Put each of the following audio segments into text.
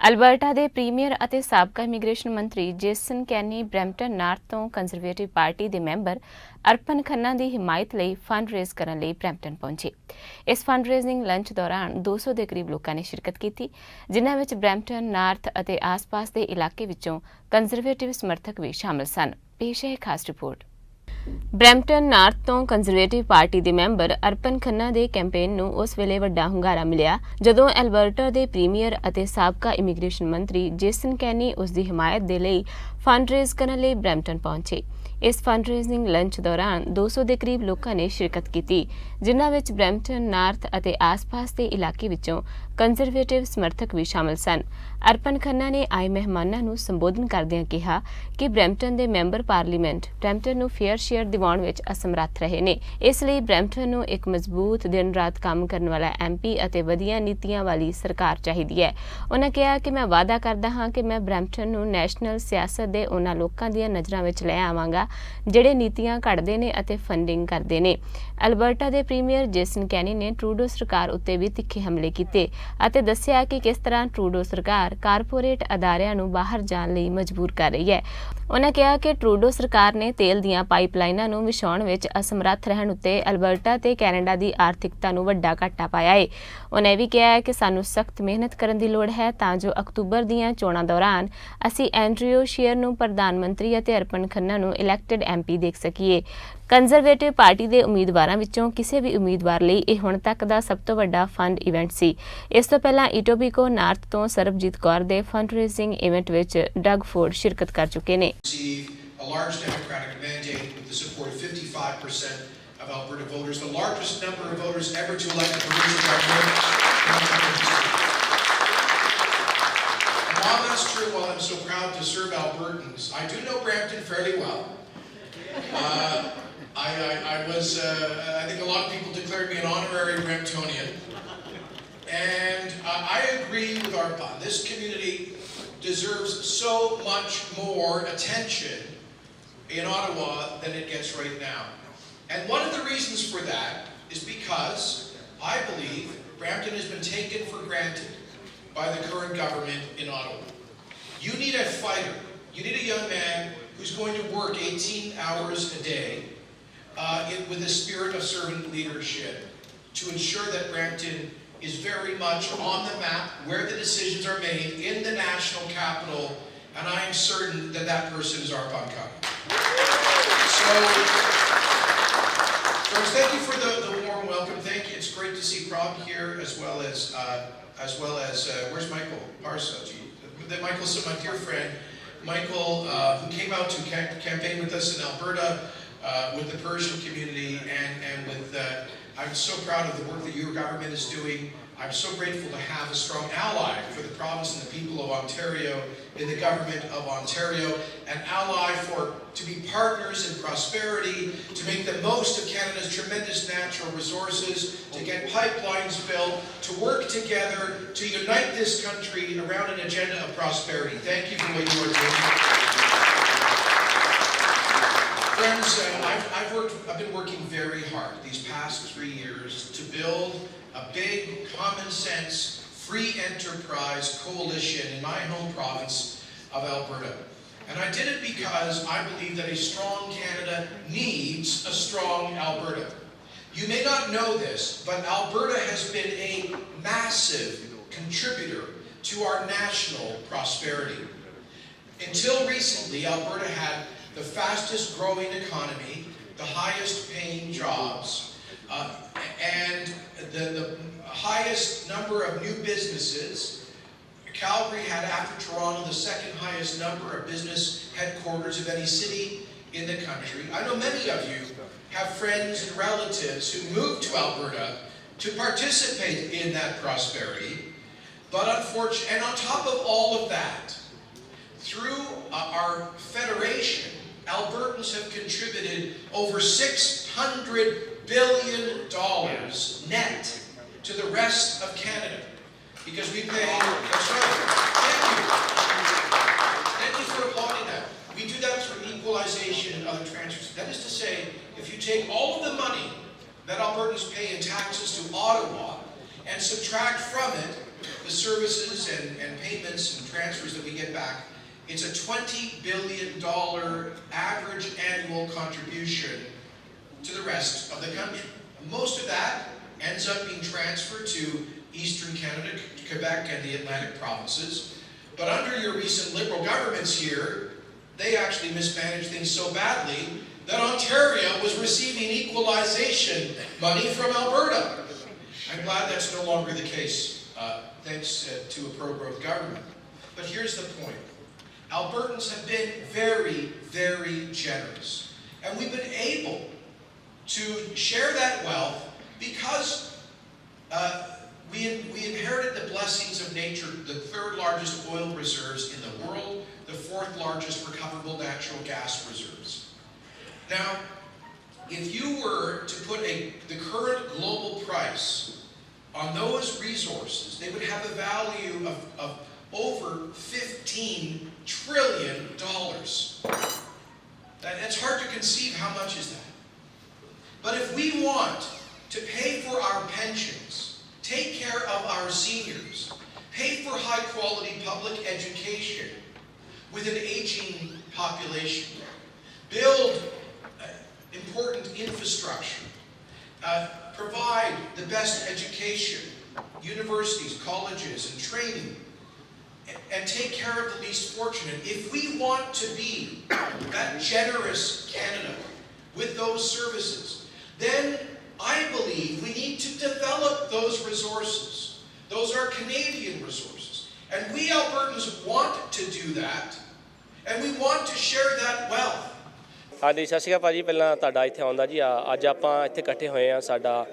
Alberta ਦੇ premier ਅਤੇ ਸਾਬਕਾ ਇਮੀਗ੍ਰੇਸ਼ਨ ਮੰਤਰੀ ਜੇਸਨ ਕੈਨੀ ਬਰੈਂਪਟਨ ਨਾਰਥ ਤੋਂ ਕੰਜ਼ਰਵੇਟਿਵ ਪਾਰਟੀ ਦੇ ਮੈਂਬਰ ਅਰਪਨ ਖੰਨਾ ਦੀ ਹਿਮਾਇਤ ਲਈ ਫੰਡ ਰੇਜ਼ ਕਰਨ ਲਈ ਬਰੈਂਪਟਨ ਪਹੁੰਚੇ। ਇਸ ਫੰਡ ਰੇਜ਼ਿੰਗ ਲੰਚ ਦੌਰਾਨ 200 ਦੇ ਕਰੀਬ ਲੋਕਾਂ ਨੇ ਸ਼ਿਰਕਤ ਕੀਤੀ, ਜਿਨ੍ਹਾਂ ਵਿੱਚ ਬਰੈਂਪਟਨ ਨਾਰਥ ਅਤੇ ਆਸ-ਪਾਸ ਦੇ ਇਲਾਕੇ ਵਿੱਚੋਂ ਕੰਜ਼ਰਵੇਟਿਵ ਸਮਰਥਕ ਵੀ ਸ਼ਾਮਲ ਸਨ। ਪੇਸ਼ ਹੈ ਖਾਸ ਰਿਪੋਰਟ। ਬਰੈਂਪਟਨ ਨਾਰਥ ਤੋਂ ਕੰਜ਼ਰਵੇਟਿਵ ਪਾਰਟੀ ਦੇ ਮੈਂਬਰ ਅਰਪਨ ਖੰਨਾ ਦੇ ਕੈਂਪੇਨ ਨੂੰ ਉਸ ਵੇਲੇ ਵੱਡਾ ਹੁੰਗਾਰਾ ਮਿਲਿਆ ਜਦੋਂ ਅਲਬਰਟਾ ਦੇ ਪ੍ਰੀਮੀਅਰ ਅਤੇ ਸਾਬਕਾ ਇਮੀਗ੍ਰੇਸ਼ਨ ਮੰਤਰੀ ਜੇਸਨ ਕੈਨੀ ਉਸ ਦੀ ਹਿਮਾਇਤ ਦੇ ਲਈ ਫੰਡ ਰੇਜ਼ ਕਰਨ ਲਈ ਬਰੈਂਪਟਨ ਪਹੁੰਚੇ। ਇਸ ਫੰਡ ਰੇਜ਼ਿੰਗ ਲੰਚ ਦੌਰਾਨ 200 ਦੇ ਕਰੀਬ ਲੋਕਾਂ ਨੇ ਸ਼ਿਰਕਤ ਕੀਤੀ, ਜਿਨ੍ਹਾਂ ਵਿੱਚ ਬਰੈਂਪਟਨ ਨਾਰਥ ਅਤੇ ਆਸ-ਪਾਸ ਦੇ ਇਲਾਕੇ ਵਿੱਚੋਂ ਕੰਜ਼ਰਵੇਟਿਵ ਸਮਰਥਕ ਵੀ ਸ਼ਾਮਲ ਸਨ। ਅਰਪਨ ਖੰਨਾ ਨੇ ਆਏ ਮਹਿਮਾਨਾਂ ਨੂੰ ਸੰਬੋਧਨ ਕਰਦਿਆਂ ਕਿਹਾ ਕਿ ਬਰੈਂਪਟਨ ਦੇ ਮੈਂਬਰ ਪਾਰਲੀਮੈਂਟ ਬਰੈਂਪਟਨ ਨੂੰ ਫੇਅਰ ਸ਼ੇਅਰ ਦਿਵਾਉਣ ਵਿੱਚ ਅਸਮਰੱਥ ਰਹੇ ਨੇ, ਇਸ ਲਈ ਬਰੈਂਪਟਨ ਨੂੰ ਇੱਕ ਮਜ਼ਬੂਤ ਦਿਨ-ਰਾਤ ਕੰਮ ਕਰਨ ਵਾਲਾ MP ਅਤੇ ਵਧੀਆ ਨੀਤੀਆਂ ਵਾਲੀ ਸਰਕਾਰ ਚਾਹੀਦੀ ਹੈ। ਉਹਨਾਂ ਕਿਹਾ ਕਿ ਮੈਂ ਵਾਅਦਾ ਕਰਦਾ ਹਾਂ ਕਿ ਮੈਂ ਬਰੈਂਪਟਨ ਨੂੰ ਨੈਸ਼ਨਲ ਸਿਆਸਤ ਦੇ ਉਹਨਾਂ ਲੋਕਾਂ ਦੀਆਂ ਨਜ਼ਰਾਂ ਵਿੱਚ ਲੈ ਆਵਾਂਗਾ ਜਿਹੜੇ ਨੀਤੀਆਂ ਘੜਦੇ ਨੇ ਅਤੇ ਫੰਡਿੰਗ ਕਰਦੇ ਨੇ। ਅਲਬਰਟਾ ਦੇ ਪ੍ਰੀਮੀਅਰ ਜੇਸਨ ਕੈਨੀ ਨੇ ਟਰੂਡੋ ਸਰਕਾਰ ਉੱਤੇ ਵੀ ਤਿੱਖੇ ਹਮਲੇ ਕੀਤੇ ਅਤੇ ਦੱਸਿਆ ਕਿ ਕਿਸ ਤਰ੍ਹਾਂ ਟਰੂਡੋ ਸਰਕਾਰ ਕਾਰਪੋਰੇਟ ਅਦਾਰਿਆਂ ਨੂੰ ਬਾਹਰ ਜਾਣ ਲਈ ਮਜਬੂਰ ਕਰ ਰਹੀ ਹੈ। ਉਹਨਾਂ ਕਿਹਾ ਕਿ ਟਰੂਡੋ ਸਰਕਾਰ ਨੇ ਤੇਲ ਦੀਆਂ ਪਾਈਪਲਾਈਨਾਂ ਨੂੰ ਵਿਛਾਉਣ ਵਿੱਚ ਅਸਮਰੱਥ ਰਹਿਣ ਉੱਤੇ ਅਲਬਰਟਾ ਤੇ ਕੈਨੇਡਾ ਦੀ ਆਰਥਿਕਤਾ ਨੂੰ ਵੱਡਾ ਘਾਟਾ ਪਾਇਆ ਹੈ। ਉਹਨਾਂ ਇਹ ਵੀ ਕਿਹਾ ਕਿ ਸਾਨੂੰ ਸਖਤ ਮਿਹਨਤ ਕਰਨ ਦੀ ਲੋੜ ਹੈ ਤਾਂ ਜੋ ਅਕਤੂਬਰ ਦੀਆਂ ਚੋਣਾਂ ਦੌਰਾਨ ਅਸੀਂ ਐਂਡਰਿਊ ਸ਼ੀਅਰ ਨੂੰ ਪ੍ਰਧਾਨ ਮੰਤਰੀ ਅਤੇ ਅਰਪਨ ਖੰਨਾ ਨੂੰ ਇਲੈਕਟਿਡ MP ਦੇਖ ਸਕੀਏ। ਕੰਜ਼ਰਵੇਟਿਵ ਪਾਰਟੀ ਦੇ ਉਮੀਦਵਾਰਾਂ ਵਿੱਚੋਂ ਕਿਸੇ ਵੀ ਉਮੀਦਵਾਰ ਲਈ ਇਹ ਹੁਣ ਤੱਕ ਦਾ ਸਭ ਤੋਂ ਵੱਡਾ ਫੰਡ ਇਵੈਂਟ ਸੀ। ਇਸ ਤੋਂ ਪਹਿਲਾਂ ਈਟੋਬੀਕੋ ਨਾਰਥ ਤੋਂ ਸਰਬਜੀਤ ਕੌਰ ਦੇ ਫੰਡ ਰੇਜ਼ਿੰਗ ਇਵੈਂਟ ਵਿੱਚ ਡਗ ਫੋਰਡ ਸ਼ਿਰਕਤ ਕਰ ਚੁੱਕੇ ਨੇ। A large Democratic mandate with the support of 55% of Alberta voters, the largest number of voters ever to elect a provincial government. And while that's true, while I'm so proud to serve Albertans, I do know Brampton fairly well. I think a lot of people declared me an honorary Bramptonian. And I agree with Arpun. This community deserves so much more attention in Ottawa than it gets right now. And one of the reasons for that is because I believe Brampton has been taken for granted by the current government in Ottawa. You need a fighter. You need a young man who's going to work 18 hours a day with a spirit of servant leadership to ensure that Brampton is very much on the map where the decisions are made in the national capital, and I am certain that that person is Arpun Khana. So, friends, thank you for the warm welcome. Thank you. It's great to see Prab here, as well as where's Michael Parsa? Michael's my dear friend, Michael, who came out to campaign with us in Alberta, with the Persian community, and with. I'm so proud of the work that your government is doing. I'm so grateful to have a strong ally for the province and the people of Ontario in the government of Ontario, an ally to be partners in prosperity, to make the most of Canada's tremendous natural resources, to get pipelines built, to work together, to unite this country around an agenda of prosperity. Thank you for what you are doing. Friends, I've been working very hard these past 3 years to build a big, common sense, free enterprise coalition in my home province of Alberta. And I did it because I believe that a strong Canada needs a strong Alberta. You may not know this, but Alberta has been a massive contributor to our national prosperity. Until recently, Alberta had the fastest growing economy, the highest paying jobs, and the highest number of new businesses. Calgary had, after Toronto, the second highest number of business headquarters of any city in the country. I know many of you have friends and relatives who moved to Alberta to participate in that prosperity. But unfortunately, and on top of all of that, through our federation, Albertans have contributed over $600 billion net to the rest of Canada, because we pay. That's right. Thank you. Thank you for applauding that. We do that through equalization and other transfers. That is to say, if you take all of the money that Albertans pay in taxes to Ottawa and subtract from it the services and payments and transfers that we get back, it's a $20 billion average annual contribution to the rest of the country. Most of that ends up being transferred to Eastern Canada, Quebec, and the Atlantic provinces. But under your recent Liberal governments here, they actually mismanaged things so badly that Ontario was receiving equalization money from Alberta. I'm glad that's no longer the case, thanks to a pro-growth government. But here's the point. Albertans have been very, very generous. And we've been able to share that wealth because we inherited the blessings of nature, the third largest oil reserves in the world, the fourth largest recoverable natural gas reserves. Now, if you were to put the current global price on those resources, they would have a value of over $15 trillion. It's hard to conceive how much is that. But if we want to pay for our pensions, take care of our seniors, pay for high-quality public education with an aging population, build important infrastructure, provide the best education, universities, colleges, and training, and take care of the least fortunate. If we want to be that generous Canada with those services, then I believe we need to develop those resources. Those are Canadian resources. And we Albertans want to do that, and we want to share that wealth. ਹਾਂਜੀ ਸਤਿ ਸ਼੍ਰੀ ਅਕਾਲ ਭਾਜੀ ਪਹਿਲਾਂ ਤੁਹਾਡਾ ਇੱਥੇ ਆਉਂਦਾ ਜੀ ਅੱਜ ਆਪਾਂ ਇੱਥੇ ਇਕੱਠੇ ਹੋਏ ਆ ਸਾਡਾ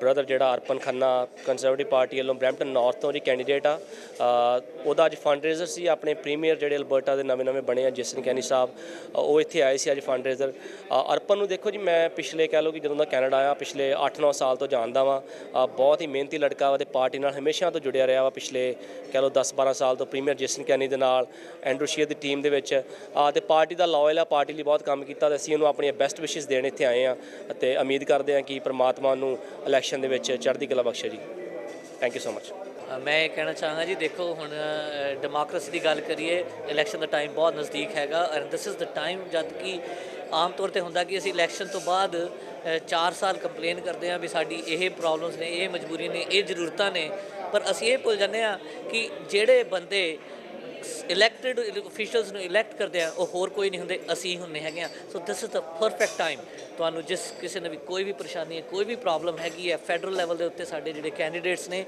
ਬ੍ਰਦਰ ਜਿਹੜਾ ਅਰਪਨ ਖੰਨਾ ਕੰਜ਼ਰਵੇਟਿਵ ਪਾਰਟੀ ਵੱਲੋਂ ਬਰੈਂਪਟਨ ਨਾਰਥ ਤੋਂ ਜੀ ਕੈਂਡੀਡੇਟ ਆ ਉਹਦਾ ਅੱਜ ਫੰਡ ਰੇਜ਼ਰ ਸੀ ਆਪਣੇ ਪ੍ਰੀਮੀਅਰ ਜਿਹੜੇ ਅਲਬਰਟਾ ਦੇ ਨਵੇਂ ਬਣੇ ਆ ਜੈਸਨ ਕੈਨੀ ਸਾਹਿਬ ਉਹ ਇੱਥੇ ਆਏ ਸੀ ਅੱਜ ਫੰਡ ਰੇਜ਼ਰ ਅਰਪਨ ਨੂੰ ਦੇਖੋ ਜੀ ਮੈਂ ਪਿਛਲੇ ਕਹਿ ਲਓ ਕਿ ਜਦੋਂ ਦਾ ਕੈਨੇਡਾ ਆਇਆ ਪਿਛਲੇ 8-9 ਸਾਲ ਤੋਂ ਜਾਣਦਾ ਵਾਂ ਬਹੁਤ ਹੀ ਮਿਹਨਤੀ ਲੜਕਾ ਵਾ ਅਤੇ ਪਾਰਟੀ ਨਾਲ ਹਮੇਸ਼ਾ ਤੋਂ ਜੁੜਿਆ ਰਿਹਾ ਵਾ ਪਿਛਲੇ ਕਹਿ ਲਓ 10-12 ਸਾਲ ਤੋਂ ਪ੍ਰੀਮੀਅਰ ਜੈਸਨ ਕੈਨੀ ਦੇ ਨਾਲ ਐਂਡਰੂ ਸ਼ੀਅਰ ਦੀ ਟੀਮ ਦੇ ਵਿੱਚ ਅਤੇ ਪਾਰਟੀ ਦਾ ਲਾਇਲ ਆ ਪਾਰਟੀ ਲਈ ਬਹੁਤ ਕੰਮ ਕੀਤਾ ਅਤੇ ਅਸੀਂ ਉਹਨੂੰ ਆਪਣੀਆਂ ਬੈਸਟ ਵਿਸ਼ਿਸ ਦੇਣ ਇੱਥੇ ਆਏ ਹਾਂ ਅਤੇ ਉਮੀਦ ਕਰਦੇ ਹਾਂ ਕਿ ਪਰਮਾਤਮਾ ਨੂੰ ਇਲੈਕਸ਼ਨ ਦੇ ਵਿੱਚ ਚੜ੍ਹਦੀ ਕਲਾ ਬਖਸ਼ੇ ਜੀ ਥੈਂਕ ਯੂ ਸੋ ਮਚ ਮੈਂ ਇਹ ਕਹਿਣਾ ਚਾਹਾਂਗਾ ਜੀ ਦੇਖੋ ਹੁਣ ਡੈਮੋਕ੍ਰੇਸੀ ਦੀ ਗੱਲ ਕਰੀਏ ਇਲੈਕਸ਼ਨ ਦਾ ਟਾਈਮ ਬਹੁਤ ਨਜ਼ਦੀਕ ਹੈਗਾ and this is the time ਜਦ ਕਿ ਆਮ ਤੌਰ 'ਤੇ ਹੁੰਦਾ ਕਿ ਅਸੀਂ ਇਲੈਕਸ਼ਨ ਤੋਂ ਬਾਅਦ 4 ਸਾਲ ਕੰਪਲੇਨ ਕਰਦੇ ਹਾਂ ਵੀ ਸਾਡੀ ਇਹ ਪ੍ਰੋਬਲਮਸ ਨੇ ਇਹ ਮਜਬੂਰੀਆਂ ਨੇ ਇਹ ਜ਼ਰੂਰਤਾਂ ਨੇ ਪਰ ਅਸੀਂ ਇਹ ਭੁੱਲ ਜਾਂਦੇ ਹਾਂ ਕਿ ਜਿਹੜੇ ਬੰਦੇ ਇਲੈਕਟਿਡ ਅਫੀਸ਼ੀਅਲਸ ਨੂੰ ਇਲੈਕਟ ਕਰਦੇ ਆ ਉਹ ਹੋਰ ਕੋਈ ਨਹੀਂ ਹੁੰਦੇ ਅਸੀਂ ਹੁੰਦੇ ਹੈਗੇ ਆ so this is the perfect time ਤੁਹਾਨੂੰ ਜਿਸ ਕਿਸੇ ਨੇ ਵੀ ਕੋਈ ਵੀ ਪਰੇਸ਼ਾਨੀ ਹੈ ਕੋਈ ਵੀ ਪ੍ਰੋਬਲਮ ਹੈਗੀ ਹੈ ਫੈਡਰਲ ਲੈਵਲ ਦੇ ਉੱਤੇ ਸਾਡੇ ਜਿਹੜੇ ਕੈਂਡੀਡੇਟਸ ਨੇ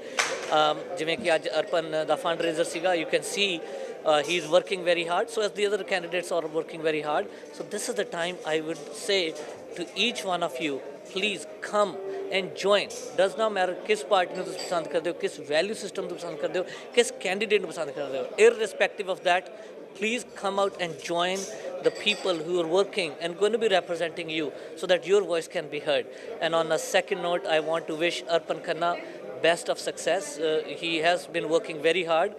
ਜਿਵੇਂ ਕਿ ਅੱਜ ਅਰਪਨ ਦਾ ਫੰਡ ਰੇਜ਼ਰ ਸੀਗਾ you can see he is working very hard so as the other candidates are working very hard so this is the time I would say to each one of you please come and join does not matter किस party ਨੂੰ ਤੁਸੀਂ ਪਸੰਦ ਕਰਦੇ ਹੋ ਕਿਸ value system ਨੂੰ ਪਸੰਦ ਕਰਦੇ ਹੋ ਕਿਸ ਕੈਂਡੀਡੇਟ ਨੂੰ ਪਸੰਦ ਕਰਦੇ ਹੋ irrespective of that please come out and join the people who are working and going to be representing you so that your voice can be heard and on a second note I want to wish Arpan Khanna best of success he has been working very hard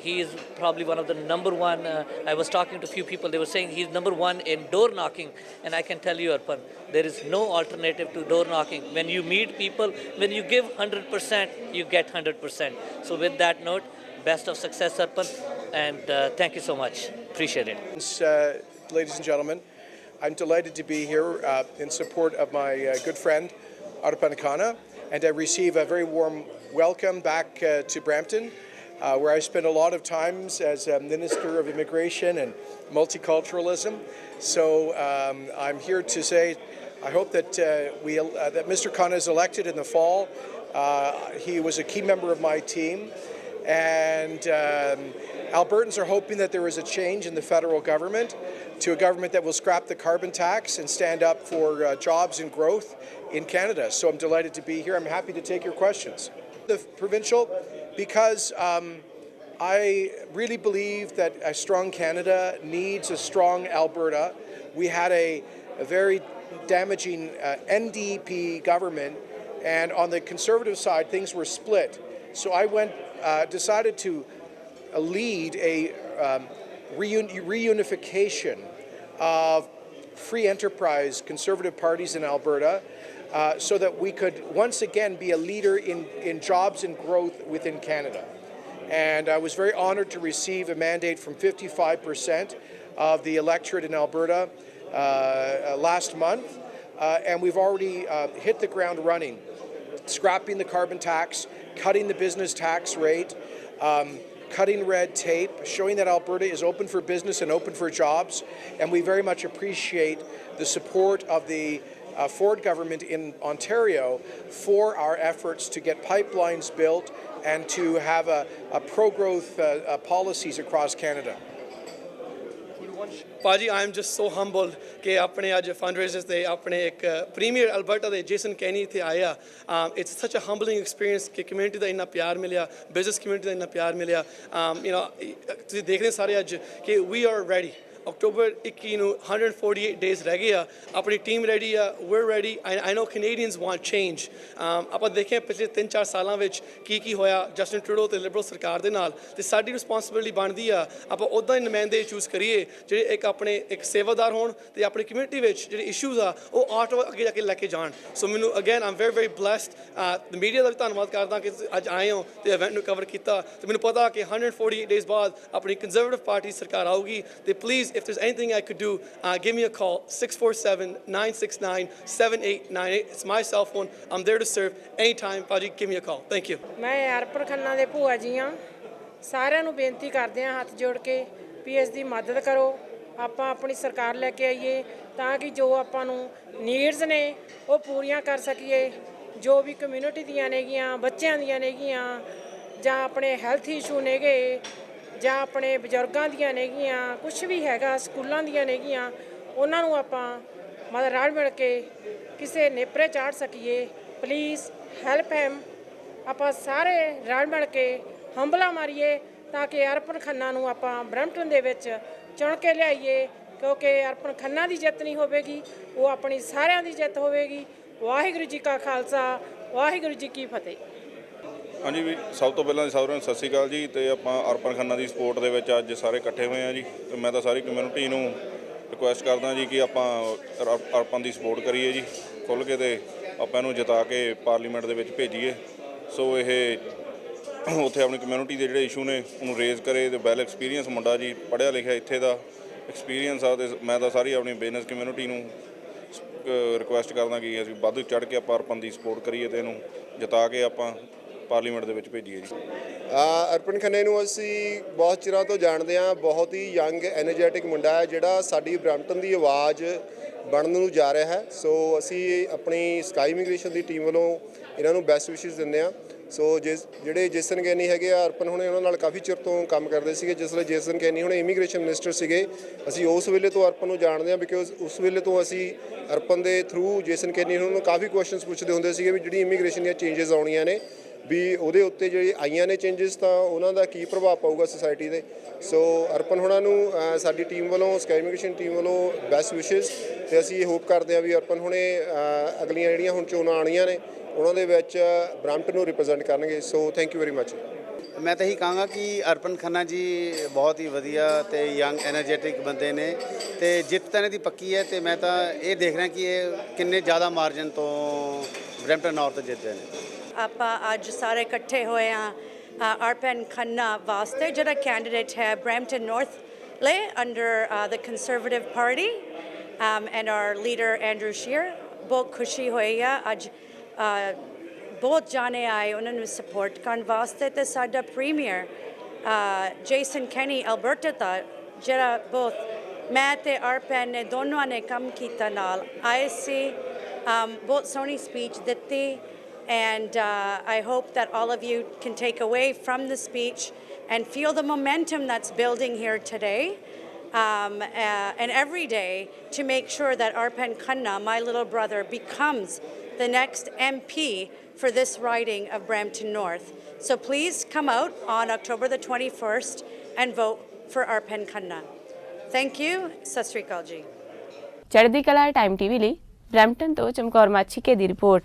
he is probably one of the number one I was talking to a few people they were saying he's number one in door knocking and I can tell you Arpan there is no alternative to door knocking when you meet people when you give 100% you get 100% so with that note best of success Arpan and thank you so much appreciate it ladies and gentlemen I'm delighted to be here in support of my good friend Arpan Khanna and I receive a very warm welcome back to Brampton where I spent a lot of times as a Minister of Immigration and Multiculturalism. So I'm here to say I hope that that Mr. Khanna is elected in the fall. He was a key member of my team and Albertans are hoping that there is a change in the federal government to a government that will scrap the carbon tax and stand up for jobs and growth in Canada. So I'm delighted to be here. I'm happy to take your questions. The provincial, because I really believe that a strong Canada needs a strong Alberta. We had a very damaging NDP government and on the Conservative side things were split. So I decided to lead a reunification of free enterprise Conservative parties in Alberta so that we could once again be a leader in jobs and growth within Canada. And I was very honored to receive a mandate from 55% of the electorate in Alberta last month. And we've already hit the ground running, scrapping the carbon tax, cutting the business tax rate, cutting red tape, showing that Alberta is open for business and open for jobs. And we very much appreciate the support of the Ford government in Ontario for our efforts to get pipelines built and to have a pro-growth policies across Canada. Paji, I am just so humbled कि अपने आज fundraisers they अपने एक premier Alberta ਦੇ Jason Kenney ਇੱਥੇ ਆਇਆ. It's such a humbling experience कि community ਦਾ ਇੰਨਾ ਪਿਆਰ ਮਿਲਿਆ, business community ਦਾ ਇੰਨਾ ਪਿਆਰ ਮਿਲਿਆ. You know, ਤੁਸੀਂ ਦੇਖਦੇ ਸਾਰੇ ਅੱਜ कि we are ready. October 21 ਨੂੰ 148 days ਰਹਿ ਗਏ ਆ. ਆਪਣੀ ਟੀਮ ਰੈਡੀ ਆ, we're ready. I know Canadians want change. ਆਪਾਂ ਦੇਖਿਆ ਪਿਛਲੇ 3-4 ਸਾਲਾਂ ਵਿੱਚ ਕੀ ਹੋਇਆ ਜਸਟਿਨ ਟਰੂਡੋ ਤੇ ਲਿਬਰਲ ਸਰਕਾਰ ਦੇ ਨਾਲ, ਤੇ ਸਾਡੀ ਰਿਸਪੌਂਸਿਬਿਲਿਟੀ ਬਣਦੀ ਆ ਆਪਾਂ ਉੱਦਾਂ ਹੀ ਨੁਮਾਇੰਦੇ ਚੂਜ਼ ਕਰੀਏ ਜਿਹੜੇ ਇੱਕ ਸੇਵਾਦਾਰ ਹੋਣ ਤੇ ਆਪਣੀ ਕਮਿਊਨਿਟੀ ਵਿੱਚ ਜਿਹੜੇ ਇਸ਼ੂਜ਼ ਆ ਉਹ ਆਰਟ ਅੱਗੇ ਜਾ ਕੇ ਲੈ ਕੇ ਜਾਣ. ਸੋ ਮੈਨੂੰ ਅਗੇਨ ਆਮ ਵੈਰੀ ਬਲੈਸਡ. ਮੀਡੀਆ ਦਾ ਵੀ ਧੰਨਵਾਦ ਕਰਦਾ ਕਿ ਅੱਜ ਆਏ ਹੋ ਤੇ ਇਵੈਂਟ ਨੂੰ ਕਵਰ ਕੀਤਾ. ਤੇ ਮੈਨੂੰ ਪਤਾ ਕਿ 148 days ਬਾਅਦ ਆਪਣੀ ਕੰਜ਼ਰਵੇਟਿਵ ਪਾਰਟੀ ਸਰਕਾਰ ਆਊਗੀ. ਤੇ please if there's anything I could do, give me a call, 647-969-7898. It's my cell phone. I'm there to serve anytime. Paji, give me a call. Thank you. मैं अरपन खन्ना ਦੇ ਭੂਆ ਜੀ ਹਾਂ. ਸਾਰਿਆਂ ਨੂੰ ਬੇਨਤੀ ਕਰਦੇ ਹਾਂ ਹੱਥ ਜੋੜ ਕੇ ਵੀ ਇਸ ਦੀ ਮਦਦ ਕਰੋ. ਆਪਾਂ ਆਪਣੀ ਸਰਕਾਰ ਲੈ ਕੇ ਆਈਏ ਤਾਂ ਕਿ ਜੋ ਆਪਾਂ ਨੂੰ ਨੀਡਸ ਨੇ ਉਹ ਪੂਰੀਆਂ ਕਰ ਸਕੀਏ. ਜੋ ਵੀ ਕਮਿਊਨਿਟੀ ਦੀਆਂ ਨੇਗੀਆਂ, ਬੱਚਿਆਂ ਦੀਆਂ ਨੇਗੀਆਂ, ਜਾਂ ਆਪਣੇ ਹੈਲਥ ਇਸ਼ੂ ਨੇਗੇ, ਜਾਂ ਆਪਣੇ ਬਜ਼ੁਰਗਾਂ ਦੀਆਂ ਨੇਗੀਆਂ, ਕੁਛ ਵੀ ਹੈਗਾ ਸਕੂਲਾਂ ਦੀਆਂ ਨੇਗੀਆਂ, ਉਹਨਾਂ ਨੂੰ ਆਪਾਂ ਮਦਦ ਰਲ ਮਿਲ ਕੇ ਕਿਸੇ ਨੇਪਰੇ ਚਾੜ ਸਕੀਏ. Please help him. ਆਪਾਂ ਸਾਰੇ ਰਲ ਮਿਲ ਕੇ ਹੰਬਲਾ ਮਾਰੀਏ ਤਾਂ ਕਿ ਅਰਪਨ ਖੰਨਾ ਨੂੰ ਆਪਾਂ ਬਰੈਂਪਟਨ ਦੇ ਵਿੱਚ ਚੁਣ ਕੇ ਲਿਆਈਏ, ਕਿਉਂਕਿ ਅਰਪਨ ਖੰਨਾ ਦੀ ਜਿੱਤ ਨਹੀਂ ਹੋਵੇਗੀ, ਉਹ ਆਪਣੀ ਸਾਰਿਆਂ ਦੀ ਜਿੱਤ ਹੋਵੇਗੀ. ਵਾਹਿਗੁਰੂ ਜੀ ਕਾ ਖਾਲਸਾ, ਵਾਹਿਗੁਰੂ ਜੀ ਕੀ ਫਤਿਹ. ਹਾਂਜੀ ਵੀ ਸਭ ਤੋਂ ਪਹਿਲਾਂ ਸਾਰਿਆਂ ਨੂੰ ਸਤਿ ਸ਼੍ਰੀ ਅਕਾਲ ਜੀ. ਤੇ ਆਪਾਂ ਅਰਪਨ ਖੰਨਾ ਦੀ ਸਪੋਰਟ ਦੇ ਵਿੱਚ ਅੱਜ ਸਾਰੇ ਇਕੱਠੇ ਹੋਏ ਆ ਜੀ. ਤੇ ਮੈਂ ਤਾਂ ਸਾਰੀ ਕਮਿਊਨਿਟੀ ਨੂੰ ਰਿਕੁਐਸਟ ਕਰਦਾ ਜੀ ਕਿ ਆਪਾਂ ਅਰਪਨ ਦੀ ਸਪੋਰਟ ਕਰੀਏ ਜੀ ਖੁੱਲ੍ਹ ਕੇ, ਤੇ ਆਪਾਂ ਇਹਨੂੰ ਜਿਤਾ ਕੇ ਪਾਰਲੀਮੈਂਟ ਦੇ ਵਿੱਚ ਭੇਜੀਏ. ਸੋ ਇਹ ਉੱਥੇ ਆਪਣੀ ਕਮਿਊਨਿਟੀ ਦੇ ਜਿਹੜੇ ਇਸ਼ੂ ਨੇ ਉਹਨੂੰ ਰੇਜ਼ ਕਰੇ. ਤੇ ਵੈਲ ਐਕਸਪੀਰੀਅੰਸ ਮੁੰਡਾ ਜੀ, ਪੜ੍ਹਿਆ ਲਿਖਿਆ, ਇੱਥੇ ਦਾ ਐਕਸਪੀਰੀਅੰਸ ਆ. ਤੇ ਮੈਂ ਤਾਂ ਸਾਰੀ ਆਪਣੀ ਬਿਜ਼ਨਸ ਕਮਿਊਨਿਟੀ ਨੂੰ ਰਿਕੁਐਸਟ ਕਰਦਾ ਕਿ ਅਸੀਂ ਵੱਧ ਚੜ੍ਹ ਕੇ ਆਪਾਂ ਅਰਪਨ ਦੀ ਸਪੋਰਟ ਕਰੀਏ ਤੇ ਇਹਨੂੰ ਜਿਤਾ ਕੇ ਆਪਾਂ ਪਾਰਲੀਮੈਂਟ ਦੇ ਵਿੱਚ ਭੇਜੀਏ ਜੀ. ਅਰਪਨ ਖੰਨੇ ਨੂੰ ਅਸੀਂ ਬਹੁਤ ਚਿਰਾਂ ਤੋਂ ਜਾਣਦੇ ਹਾਂ. ਬਹੁਤ ਹੀ ਯੰਗ ਐਨਰਜੈਟਿਕ ਮੁੰਡਾ ਹੈ ਜਿਹੜਾ ਸਾਡੀ ਬਰੈਂਪਟਨ ਦੀ ਆਵਾਜ਼ ਬਣਨ ਨੂੰ ਜਾ ਰਿਹਾ ਹੈ. ਸੋ ਅਸੀਂ ਆਪਣੀ ਸਕਾਈ ਇਮੀਗ੍ਰੇਸ਼ਨ ਦੀ ਟੀਮ ਵੱਲੋਂ ਇਹਨਾਂ ਨੂੰ ਬੈਸਟ ਵਿਸ਼ੇਸ ਦਿੰਦੇ ਹਾਂ. ਸੋ ਜਿਹੜੇ ਜੇਸਨ ਕੈਨੀ ਹੈਗੇ ਆ ਅਰਪਨ ਹੁਣੇ ਉਹਨਾਂ ਨਾਲ ਕਾਫੀ ਚਿਰ ਤੋਂ ਕੰਮ ਕਰਦੇ ਸੀਗੇ. ਜਿਸ ਵੇਲੇ ਜੇਸਨ ਕੈਨੀ ਹੁਣੇ ਇਮੀਗ੍ਰੇਸ਼ਨ ਮਿਨਿਸਟਰ ਸੀਗੇ, ਅਸੀਂ ਉਸ ਵੇਲੇ ਤੋਂ ਅਰਪਨ ਨੂੰ ਜਾਣਦੇ ਹਾਂ, ਬਿਕੋਜ਼ ਉਸ ਵੇਲੇ ਤੋਂ ਅਸੀਂ ਅਰਪਨ ਦੇ ਥਰੂ ਜੇਸਨ ਕੈਨੀ ਨੂੰ ਕਾਫੀ ਕੁਐਸਚਨਸ ਪੁੱਛਦੇ ਹੁੰਦੇ ਸੀਗੇ ਵੀ ਜਿਹੜੀ ਇਮੀਗ੍ਰੇਸ਼ਨ ਦੀਆਂ ਚੇਂਜਸ ਆਉਣੀਆਂ ਨੇ ਵੀ ਉਹਦੇ ਉੱਤੇ ਜਿਹੜੀ ਆਈਆਂ ਨੇ ਚੇਂਜਸ ਤਾਂ ਉਹਨਾਂ ਦਾ ਕੀ ਪ੍ਰਭਾਵ ਪਊਗਾ ਸੁਸਾਇਟੀ 'ਤੇ. ਸੋ ਅਰਪਨ ਹੁਣਾਂ ਨੂੰ ਸਾਡੀ ਟੀਮ ਵੱਲੋਂ, ਸਕਾਈ ਇਮੀਗ੍ਰੇਸ਼ਨ ਟੀਮ ਵੱਲੋਂ ਬੈਸਟ ਵਿਸ਼ੇਸ. ਅਤੇ ਅਸੀਂ ਇਹ ਹੋਪ ਕਰਦੇ ਹਾਂ ਵੀ ਅਰਪਨ ਹੁਣੇ ਅਗਲੀਆਂ ਜਿਹੜੀਆਂ ਹੁਣ ਚੋਣਾਂ ਆਉਣੀਆਂ ਨੇ ਉਹਨਾਂ ਦੇ ਵਿੱਚ ਬਰੈਂਪਟਨ ਨੂੰ ਰਿਪਰੈਜ਼ੈਂਟ ਕਰਨਗੇ. So thank you very much. ਮੈਂ ਤਾਂ ਇਹੀ ਕਹਾਂਗਾ ਕਿ ਅਰਪਨ ਖੰਨਾ ਜੀ ਬਹੁਤ ਹੀ ਵਧੀਆ ਅਤੇ ਯੰਗ ਐਨਰਜੈਟਿਕ ਬੰਦੇ ਨੇ ਅਤੇ ਜਿੱਤ ਤਾਂ ਇਹਨਾਂ ਦੀ ਪੱਕੀ ਹੈ. ਅਤੇ ਮੈਂ ਤਾਂ ਇਹ ਦੇਖ ਰਿਹਾ ਕਿ ਇਹ ਕਿੰਨੇ ਜ਼ਿਆਦਾ ਮਾਰਜਨ ਤੋਂ ਬਰੈਂਪਟਨ ਨਾਰਥ ਜਿੱਤਦੇ ਨੇ. ਆਪਾਂ ਅੱਜ ਸਾਰੇ ਇਕੱਠੇ ਹੋਏ ਹਾਂ ਅਰਪਨ ਖੰਨਾ ਵਾਸਤੇ, ਜਿਹੜਾ ਕੈਂਡੀਡੇਟ ਹੈ ਬਰੈਂਪਟਨ ਨਾਰਥ ਲਈ under the Conservative Party and our leader Andrew Scheer. ਬਹੁਤ ਖੁਸ਼ੀ ਹੋਈ ਆ ਅੱਜ. ਬਹੁਤ ਜਾਣੇ ਆਏ ਉਹਨਾਂ ਨੂੰ ਸਪੋਰਟ ਕਰਨ ਵਾਸਤੇ. ਅਤੇ ਸਾਡਾ ਪ੍ਰੀਮੀਅਰ ਜੇਸਨ ਕੈਨੀ ਐਲਬਰਟਾ ਦਾ, ਜਿਹੜਾ ਬਹੁਤ ਮੈਂ ਅਤੇ ਅਰਪਨ ਨੇ ਦੋਨੋਂ ਨੇ ਕੰਮ ਕੀਤਾ ਨਾਲ ਆਏ ਸੀ. ਬਹੁਤ ਸੋਹਣੀ ਸਪੀਚ ਦਿੱਤੀ. And I hope that all of you can take away from the speech and feel the momentum that's building here today and every day to make sure that Arpan Khanna, my little brother, becomes the next MP for this riding of Brampton North. So please come out on October the 21st and vote for Arpan Khanna. Thank you. Sat Sri Akal ji. ਚੜ੍ਹਦੀ ਕਲਾ time TV ਲਈ Brampton ਤੋਂ ਚਮਕੌਰ ਮਾਛੀਕੇ ਦੀ report.